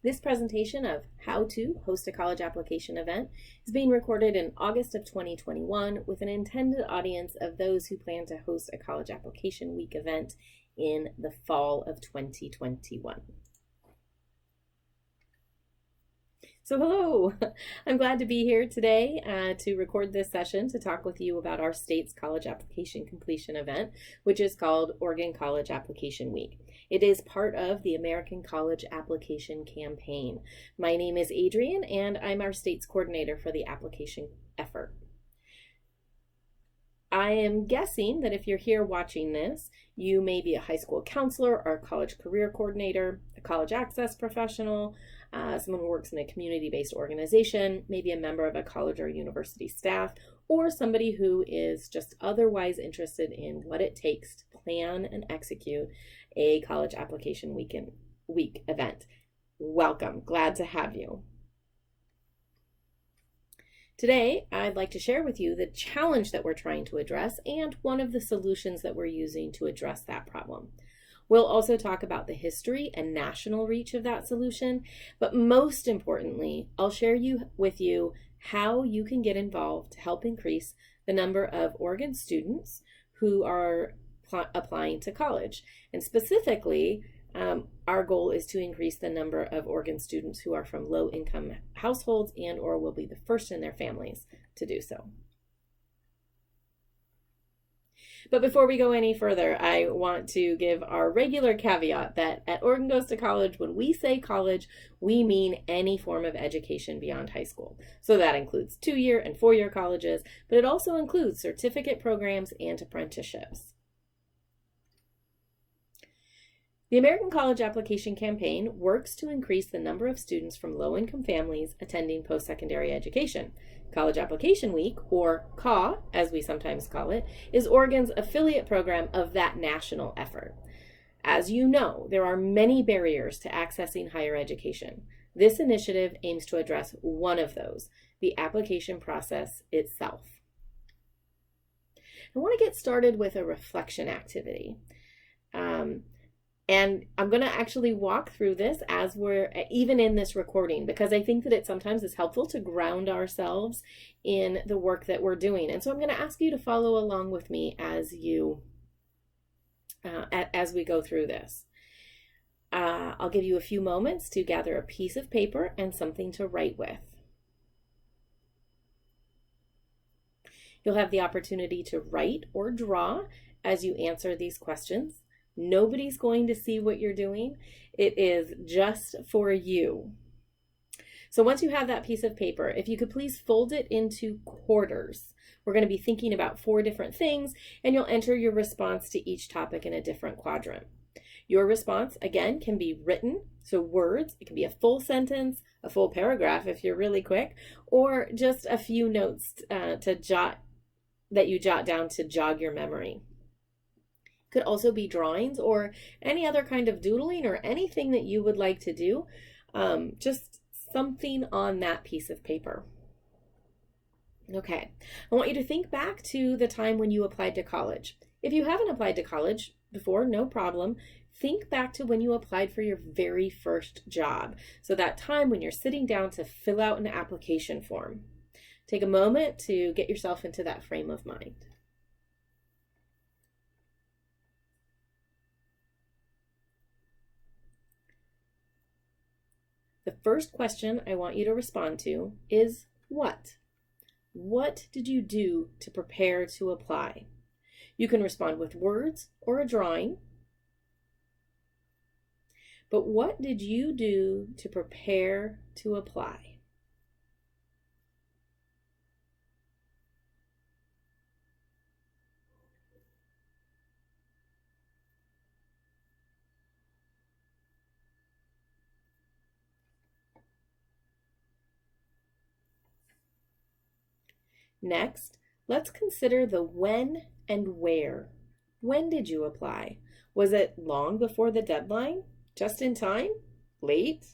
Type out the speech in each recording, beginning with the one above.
This presentation of how to host a college application event is being recorded in August of 2021 with an intended audience of those who plan to host a college application week event in the fall of 2021. So hello, I'm glad to be here today to record this session to talk with you about our state's college application completion event, which is called Oregon College Application Week. It is part of the American College Application Campaign. My name is Adrienne and I'm our state's coordinator for the application effort. I am guessing that if you're here watching this, you may be a high school counselor or a college career coordinator, a college access professional, someone who works in a community-based organization, maybe a member of a college or university staff, or somebody who is just otherwise interested in what it takes to plan and execute a college application week event. Welcome, glad to have you. Today, I'd like to share with you the challenge that we're trying to address and one of the solutions that we're using to address that problem. We'll also talk about the history and national reach of that solution, but most importantly, I'll share with you how you can get involved to help increase the number of Oregon students who are applying to college. And specifically, our goal is to increase the number of Oregon students who are from low-income households and or will be the first in their families to do so. But before we go any further, I want to give our regular caveat that at Oregon Goes to College, when we say college, we mean any form of education beyond high school. So that includes 2-year and 4-year colleges, but it also includes certificate programs and apprenticeships. The American College Application Campaign works to increase the number of students from low-income families attending post-secondary education. College Application Week, or CAW, as we sometimes call it, is Oregon's affiliate program of that national effort. As you know, there are many barriers to accessing higher education. This initiative aims to address one of those, the application process itself. I want to get started with a reflection activity. And I'm going to actually walk through this as we're even in this recording, because I think that it sometimes is helpful to ground ourselves in the work that we're doing. And so I'm going to ask you to follow along with me as we go through this. I'll give you a few moments to gather a piece of paper and something to write with. You'll have the opportunity to write or draw as you answer these questions. Nobody's going to see what you're doing. It is just for you. So once you have that piece of paper, if you could please fold it into quarters. We're going to be thinking about 4 different things, and you'll enter your response to each topic in a different quadrant. Your response, again, can be written, so words. It can be a full sentence, a full paragraph if you're really quick, or just a few notes that you jot down to jog your memory. Could also be drawings or any other kind of doodling or anything that you would like to do, just something on that piece of paper. Okay, I want you to think back to the time when you applied to college. If you haven't applied to college before, no problem. Think back to when you applied for your very first job. So that time when you're sitting down to fill out an application form. Take a moment to get yourself into that frame of mind. The first question I want you to respond to is what? What did you do to prepare to apply? You can respond with words or a drawing. But what did you do to prepare to apply? Next, let's consider the when and where. When did you apply? Was it long before the deadline? Just in time? Late?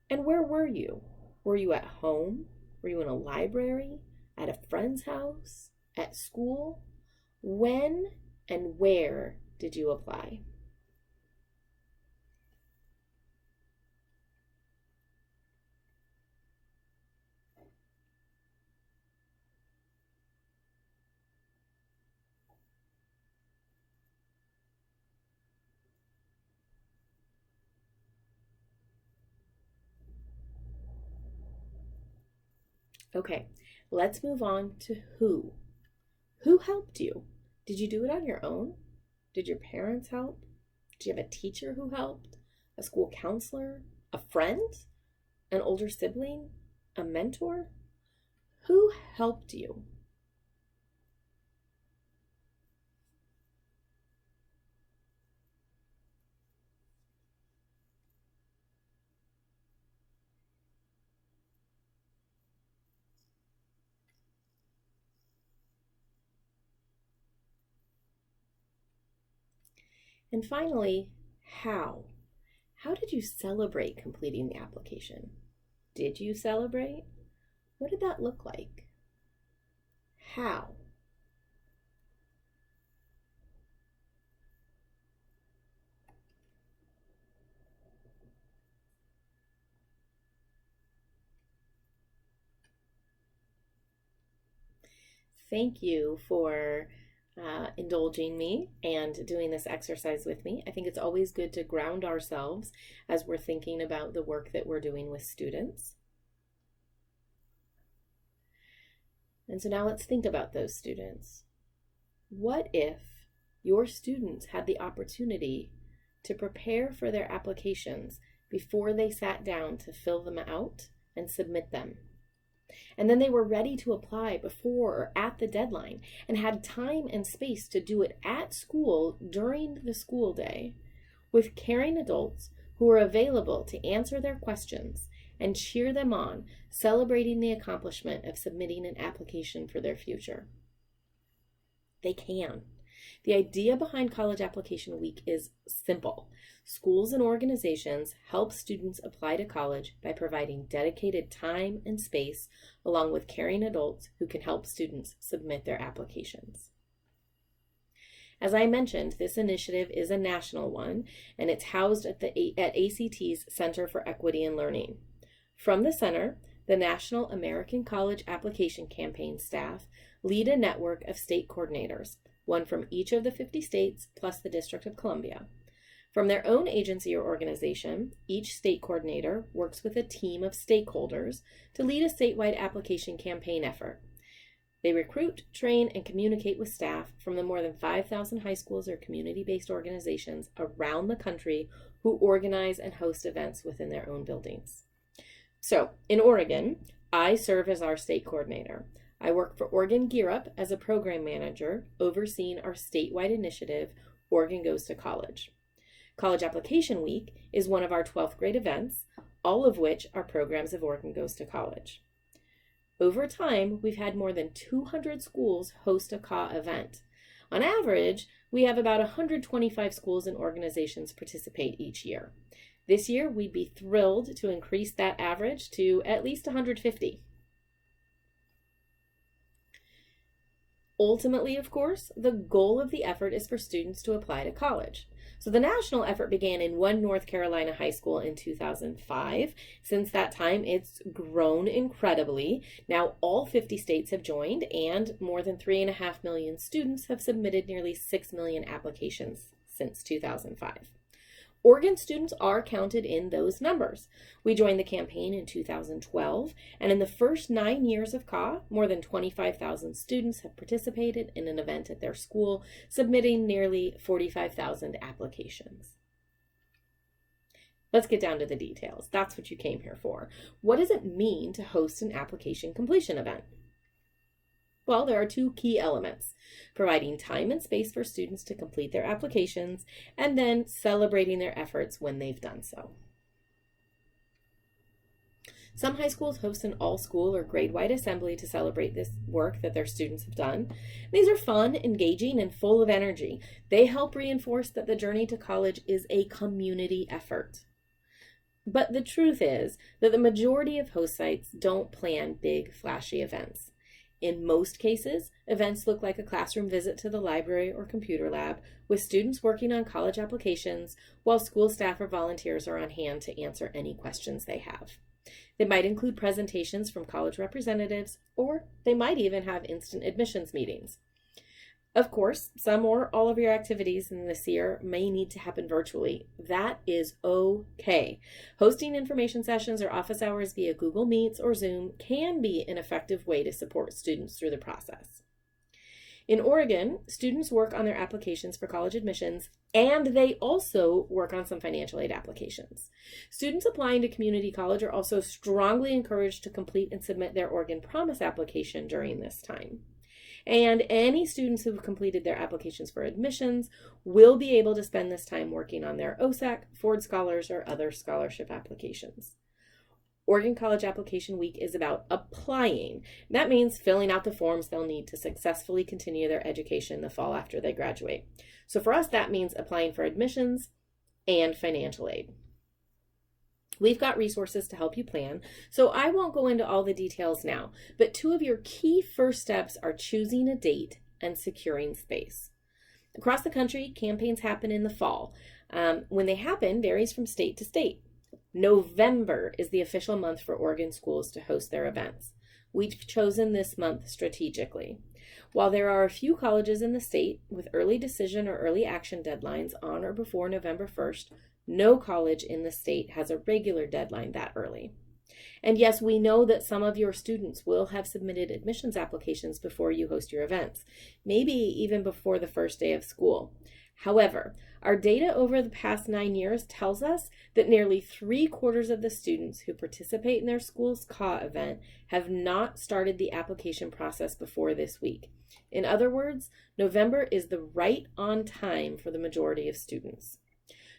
And where were you? Were you at home? Were you in a library? At a friend's house? At school? When and where did you apply? Okay, let's move on to who. Who helped you? Did you do it on your own? Did your parents help? Did you have a teacher who helped? A school counselor? A friend? An older sibling? A mentor? Who helped you? And finally, how? How did you celebrate completing the application? Did you celebrate? What did that look like? How? Thank you for indulging me and doing this exercise with me. I think it's always good to ground ourselves as we're thinking about the work that we're doing with students. And so now let's think about those students. What if your students had the opportunity to prepare for their applications before they sat down to fill them out and submit them? And then they were ready to apply before or at the deadline and had time and space to do it at school during the school day with caring adults who were available to answer their questions and cheer them on, celebrating the accomplishment of submitting an application for their future. They can. The idea behind College Application Week is simple. Schools and organizations help students apply to college by providing dedicated time and space, along with caring adults who can help students submit their applications. As I mentioned, this initiative is a national one, and it's housed at ACT's Center for Equity and Learning. From the center, the National American College Application Campaign staff lead a network of state coordinators, one from each of the 50 states plus the District of Columbia. From their own agency or organization, each state coordinator works with a team of stakeholders to lead a statewide application campaign effort. They recruit, train, and communicate with staff from the more than 5,000 high schools or community-based organizations around the country who organize and host events within their own buildings. So, in Oregon, I serve as our state coordinator. I work for Oregon Gear Up as a program manager, overseeing our statewide initiative, Oregon Goes to College. College Application Week is one of our 12th grade events, all of which are programs of Oregon Goes to College. Over time, we've had more than 200 schools host a CAW event. On average, we have about 125 schools and organizations participate each year. This year, we'd be thrilled to increase that average to at least 150. Ultimately, of course, the goal of the effort is for students to apply to college. So the national effort began in one North Carolina high school in 2005. Since that time, it's grown incredibly. Now all 50 states have joined, and more than 3.5 million students have submitted nearly 6 million applications since 2005. Oregon students are counted in those numbers. We joined the campaign in 2012, and in the first 9 years of CAW, more than 25,000 students have participated in an event at their school, submitting nearly 45,000 applications. Let's get down to the details. That's what you came here for. What does it mean to host an application completion event? Well, there are two key elements: providing time and space for students to complete their applications, and then celebrating their efforts when they've done so. Some high schools host an all-school or grade-wide assembly to celebrate this work that their students have done. These are fun, engaging, and full of energy. They help reinforce that the journey to college is a community effort. But the truth is that the majority of host sites don't plan big, flashy events. In most cases, events look like a classroom visit to the library or computer lab with students working on college applications while school staff or volunteers are on hand to answer any questions they have. They might include presentations from college representatives, or they might even have instant admissions meetings. Of course, some or all of your activities in this year may need to happen virtually. That is okay. Hosting information sessions or office hours via Google Meets or Zoom can be an effective way to support students through the process. In Oregon, students work on their applications for college admissions, and they also work on some financial aid applications. Students applying to community college are also strongly encouraged to complete and submit their Oregon Promise application during this time. And any students who have completed their applications for admissions will be able to spend this time working on their OSAC, Ford Scholars, or other scholarship applications. Oregon College Application Week is about applying. That means filling out the forms they'll need to successfully continue their education the fall after they graduate. So for us, that means applying for admissions and financial aid. We've got resources to help you plan, so I won't go into all the details now, but two of your key first steps are choosing a date and securing space. Across the country, campaigns happen in the fall. When they happen varies from state to state. November is the official month for Oregon schools to host their events. We've chosen this month strategically. While there are a few colleges in the state with early decision or early action deadlines on or before November 1st, no college in the state has a regular deadline that early. And yes, we know that some of your students will have submitted admissions applications before you host your events, maybe even before the first day of school. However, our data over the past 9 years tells us that nearly 3/4 of the students who participate in their school's CAW event have not started the application process before this week. In other words, November is the right on time for the majority of students.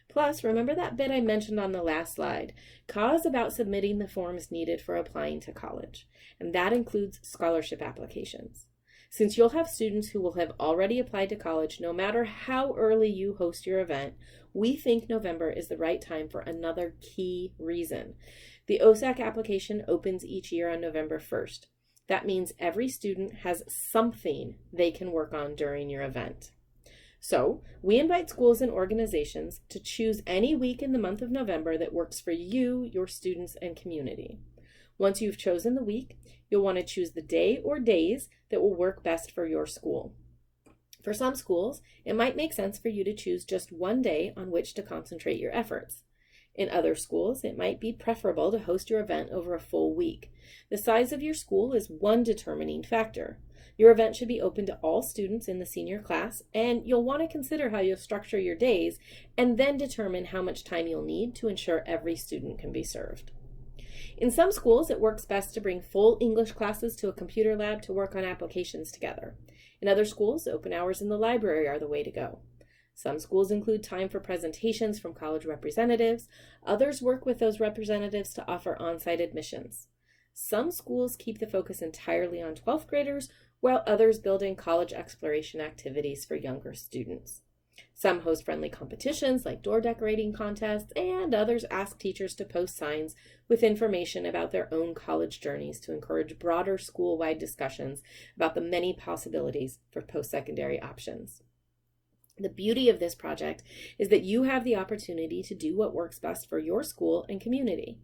Plus, remember that bit I mentioned on the last slide. CAW is about submitting the forms needed for applying to college, and that includes scholarship applications. Since you'll have students who will have already applied to college, no matter how early you host your event, we think November is the right time for another key reason. The OSAC application opens each year on November 1st. That means every student has something they can work on during your event. So, we invite schools and organizations to choose any week in the month of November that works for you, your students, and community. Once you've chosen the week, you'll want to choose the day or days that will work best for your school. For some schools, it might make sense for you to choose just one day on which to concentrate your efforts. In other schools, it might be preferable to host your event over a full week. The size of your school is one determining factor. Your event should be open to all students in the senior class, and you'll want to consider how you'll structure your days and then determine how much time you'll need to ensure every student can be served. In some schools, it works best to bring full English classes to a computer lab to work on applications together. In other schools, open hours in the library are the way to go. Some schools include time for presentations from college representatives. Others work with those representatives to offer on-site admissions. Some schools keep the focus entirely on 12th graders, while others build in college exploration activities for younger students. Some host friendly competitions like door decorating contests, and others ask teachers to post signs with information about their own college journeys to encourage broader school-wide discussions about the many possibilities for post-secondary options. The beauty of this project is that you have the opportunity to do what works best for your school and community.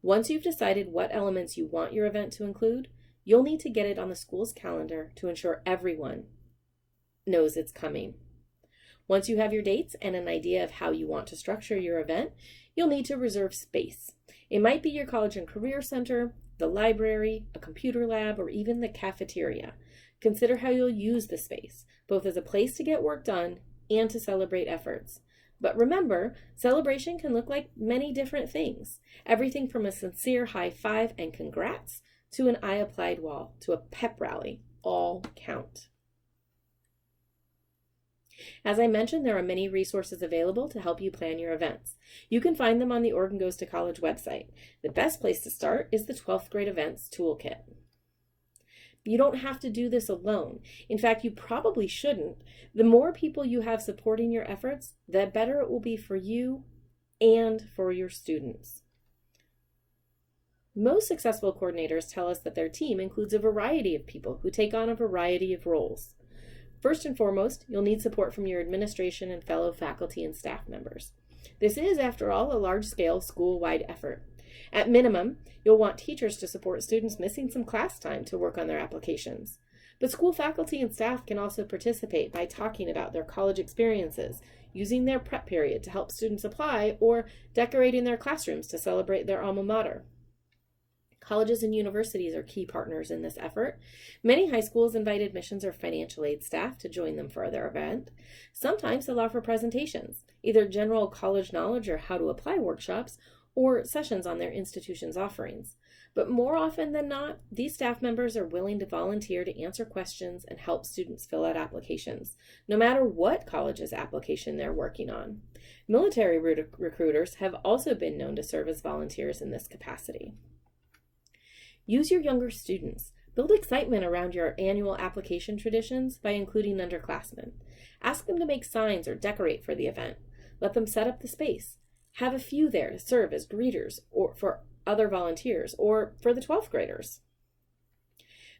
Once you've decided what elements you want your event to include, you'll need to get it on the school's calendar to ensure everyone knows it's coming. Once you have your dates and an idea of how you want to structure your event, you'll need to reserve space. It might be your college and career center, the library, a computer lab, or even the cafeteria. Consider how you'll use the space, both as a place to get work done and to celebrate efforts. But remember, celebration can look like many different things. Everything from a sincere high five and congrats to an I applied wall to a pep rally, all count. As I mentioned, there are many resources available to help you plan your events. You can find them on the Oregon Goes to College website. The best place to start is the 12th grade events toolkit. You don't have to do this alone. In fact, you probably shouldn't. The more people you have supporting your efforts, the better it will be for you and for your students. Most successful coordinators tell us that their team includes a variety of people who take on a variety of roles. First and foremost, you'll need support from your administration and fellow faculty and staff members. This is, after all, a large-scale school-wide effort. At minimum, you'll want teachers to support students missing some class time to work on their applications. But school faculty and staff can also participate by talking about their college experiences, using their prep period to help students apply, or decorating their classrooms to celebrate their alma mater. Colleges and universities are key partners in this effort. Many high schools invite admissions or financial aid staff to join them for their event. Sometimes they'll offer presentations, either general college knowledge or how to apply workshops, or sessions on their institution's offerings. But more often than not, these staff members are willing to volunteer to answer questions and help students fill out applications, no matter what college's application they're working on. Military recruiters have also been known to serve as volunteers in this capacity. Use your younger students. Build excitement around your annual application traditions by including underclassmen. Ask them to make signs or decorate for the event. Let them set up the space. Have a few there to serve as greeters or for other volunteers or for the 12th graders.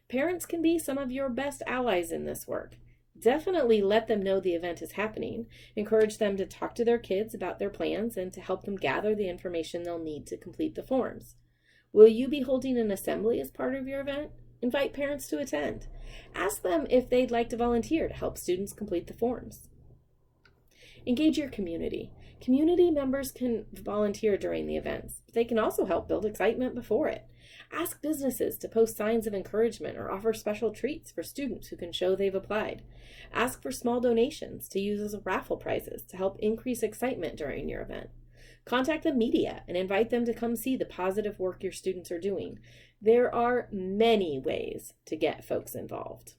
Parents can be some of your best allies in this work. Definitely let them know the event is happening. Encourage them to talk to their kids about their plans and to help them gather the information they'll need to complete the forms. Will you be holding an assembly as part of your event? Invite parents to attend. Ask them if they'd like to volunteer to help students complete the forms. Engage your community. Community members can volunteer during the events. They can also help build excitement before it. Ask businesses to post signs of encouragement or offer special treats for students who can show they've applied. Ask for small donations to use as raffle prizes to help increase excitement during your event. Contact the media and invite them to come see the positive work your students are doing. There are many ways to get folks involved.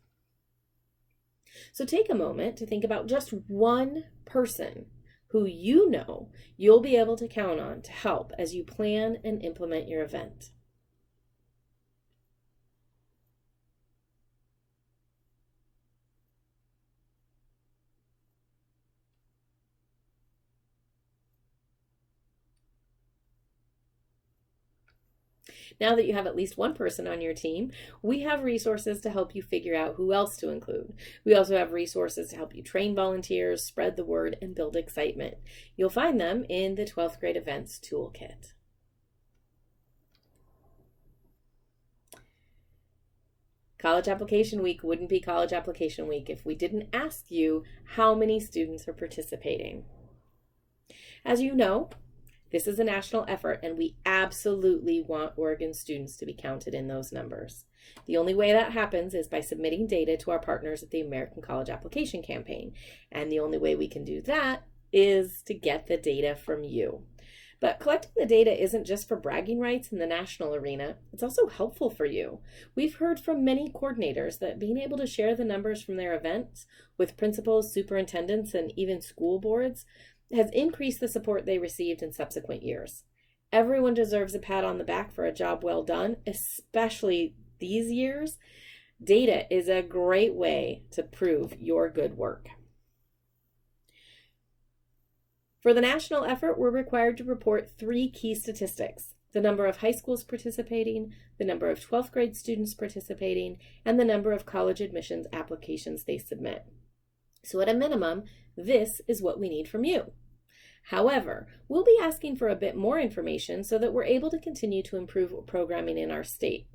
So take a moment to think about just one person who you know you'll be able to count on to help as you plan and implement your event. Now that you have at least one person on your team, we have resources to help you figure out who else to include. We also have resources to help you train volunteers, spread the word, and build excitement. You'll find them in the 12th grade events toolkit. College Application Week wouldn't be College Application Week if we didn't ask you how many students are participating. As you know, this is a national effort, and we absolutely want Oregon students to be counted in those numbers. The only way that happens is by submitting data to our partners at the American College Application Campaign, and the only way we can do that is to get the data from you. But collecting the data isn't just for bragging rights in the national arena, it's also helpful for you. We've heard from many coordinators that being able to share the numbers from their events with principals, superintendents, and even school boards has increased the support they received in subsequent years. Everyone deserves a pat on the back for a job well done, especially these years. Data is a great way to prove your good work. For the national effort, we're required to report 3 key statistics: the number of high schools participating, the number of 12th grade students participating, and the number of college admissions applications they submit. So at a minimum, this is what we need from you. However, we'll be asking for a bit more information so that we're able to continue to improve programming in our state.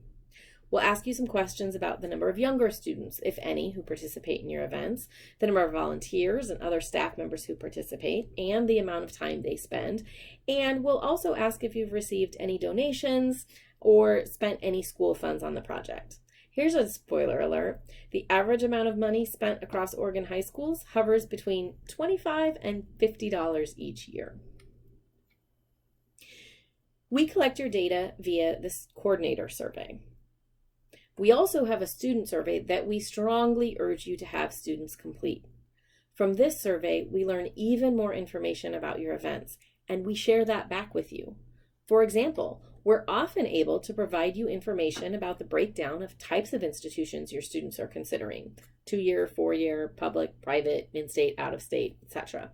We'll ask you some questions about the number of younger students, if any, who participate in your events, the number of volunteers and other staff members who participate, and the amount of time they spend. And we'll also ask if you've received any donations or spent any school funds on the project. Here's a spoiler alert. The average amount of money spent across Oregon high schools hovers between $25 and $50 each year. We collect your data via this coordinator survey. We also have a student survey that we strongly urge you to have students complete. From this survey, we learn even more information about your events, and we share that back with you. For example, we're often able to provide you information about the breakdown of types of institutions your students are considering: 2-year, 4-year, public, private, in-state, out-of-state, etc.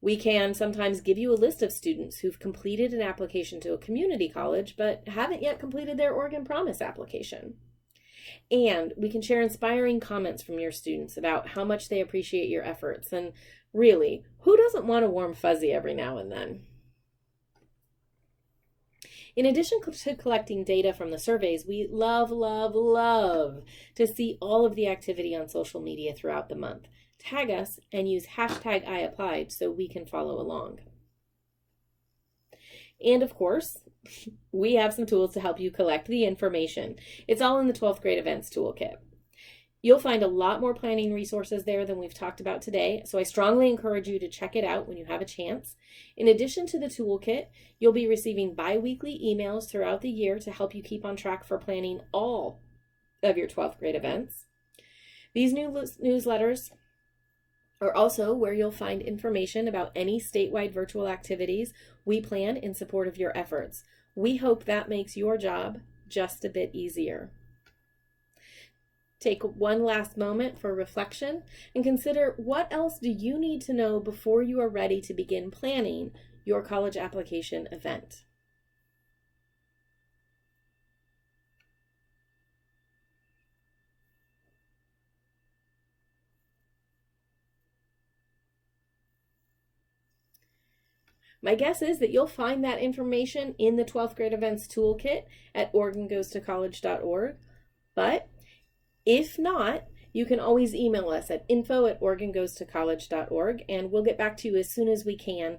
We can sometimes give you a list of students who've completed an application to a community college but haven't yet completed their Oregon Promise application. And we can share inspiring comments from your students about how much they appreciate your efforts. And really, who doesn't want a warm fuzzy every now and then? In addition to collecting data from the surveys, we love, love, love to see all of the activity on social media throughout the month. Tag us and use hashtag #IApplied so we can follow along. And of course, we have some tools to help you collect the information. It's all in the 12th grade events toolkit. You'll find a lot more planning resources there than we've talked about today, so I strongly encourage you to check it out when you have a chance. In addition to the toolkit, you'll be receiving bi-weekly emails throughout the year to help you keep on track for planning all of your 12th grade events. These new newsletters are also where you'll find information about any statewide virtual activities we plan in support of your efforts. We hope that makes your job just a bit easier. Take one last moment for reflection and consider, what else do you need to know before you are ready to begin planning your college application event? My guess is that you'll find that information in the 12th grade events toolkit at OregonGoesToCollege.org. But if not, you can always email us at info@OregonGoesToCollege.org, and we'll get back to you as soon as we can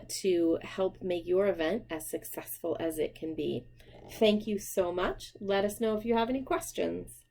to help make your event as successful as it can be. Thank you so much. Let us know if you have any questions.